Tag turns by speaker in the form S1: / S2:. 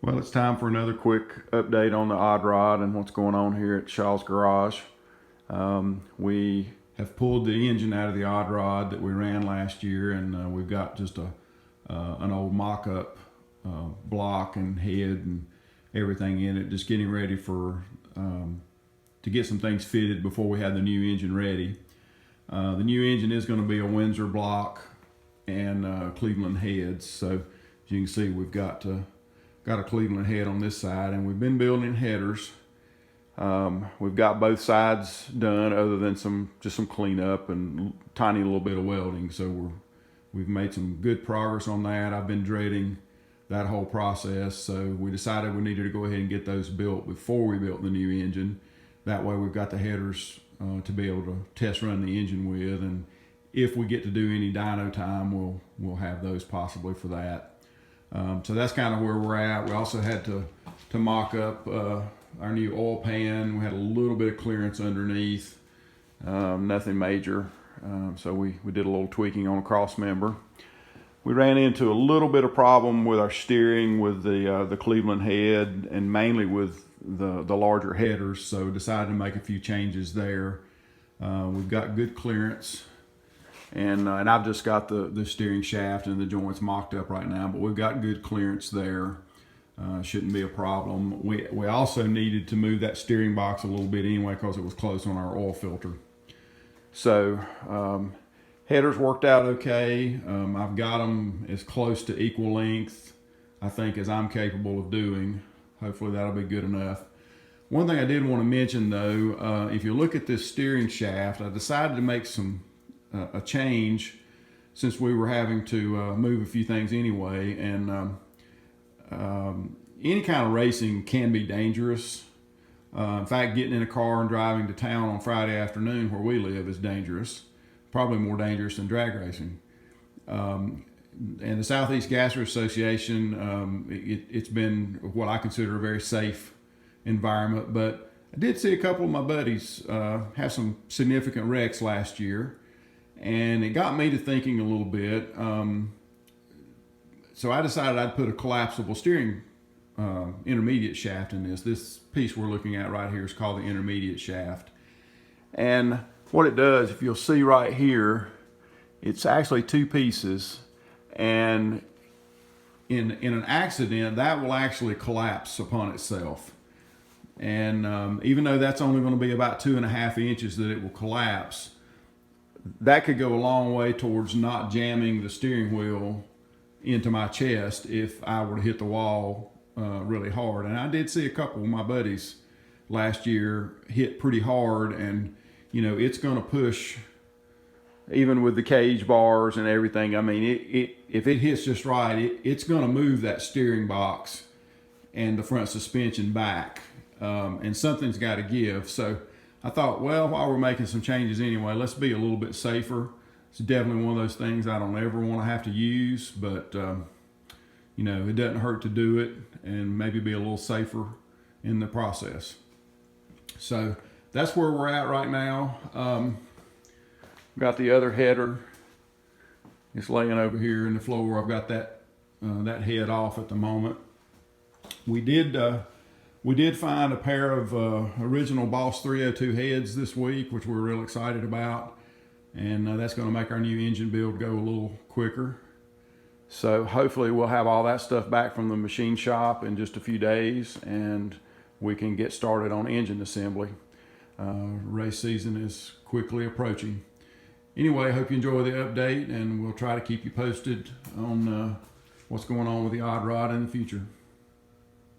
S1: Well, it's time for another quick update on the Odd Rod and what's going on here at Shaw's Garage. We have pulled the engine out of the Odd Rod that we ran last year, and we've got just an old mock-up block and head and everything in it, just getting ready for to get some things fitted before we have the new engine ready. The new engine is going to be a Windsor block and Cleveland heads. So as you can see, we've got a Cleveland head on this side, and we've been building headers. We've got both sides done, other than just some cleanup and tiny little bit of welding. So we've made some good progress on that. I've been dreading that whole process, so we decided we needed to go ahead and get those built before we built the new engine. That way we've got the headers to be able to test run the engine with, and if we get to do any dyno time, we'll have those possibly for that. So that's kind of where we're at. We also had to mock up our new oil pan. We had a little bit of clearance underneath, nothing major. So we did a little tweaking on a cross member. We ran into a little bit of problem with our steering with the Cleveland head, and mainly with the larger headers, so decided to make a few changes there. We've got good clearance. And I've just got the steering shaft and the joints mocked up right now, but we've got good clearance there. Shouldn't be a problem. We also needed to move that steering box a little bit anyway because it was close on our oil filter. So headers worked out okay. I've got them as close to equal length, I think, as I'm capable of doing. Hopefully that'll be good enough. One thing I did want to mention though, if you look at this steering shaft, I decided to make a change since we were having to move a few things anyway, and any kind of racing can be dangerous. In fact, getting in a car and driving to town on Friday afternoon where we live is dangerous, probably more dangerous than drag racing. And the Southeast Gasser Association, it's been what I consider a very safe environment, but I did see a couple of my buddies have some significant wrecks last year. And it got me to thinking a little bit. So I decided I'd put a collapsible steering intermediate shaft in this. This piece we're looking at right here is called the intermediate shaft. And what it does, if you'll see right here, it's actually two pieces. And in an accident, that will actually collapse upon itself. And even though that's only going to be about 2.5 inches that it will collapse, that could go a long way towards not jamming the steering wheel into my chest if I were to hit the wall really hard. And I did see a couple of my buddies last year hit pretty hard, and you know, it's going to push, even with the cage bars and everything. I mean, if it hits just right, it's going to move that steering box and the front suspension back, and something's got to give. So I thought, well, while we're making some changes anyway, let's be a little bit safer. It's definitely one of those things I don't ever want to have to use, but you know, it doesn't hurt to do it and maybe be a little safer in the process. So that's where we're at right now. Got the other header. It's laying over here in the floor. I've got that head off at the moment. We did find a pair of original Boss 302 heads this week, which we're real excited about. And that's going to make our new engine build go a little quicker. So hopefully we'll have all that stuff back from the machine shop in just a few days, and we can get started on engine assembly. Race season is quickly approaching. Anyway, I hope you enjoy the update, and we'll try to keep you posted on what's going on with the Odd Rod in the future.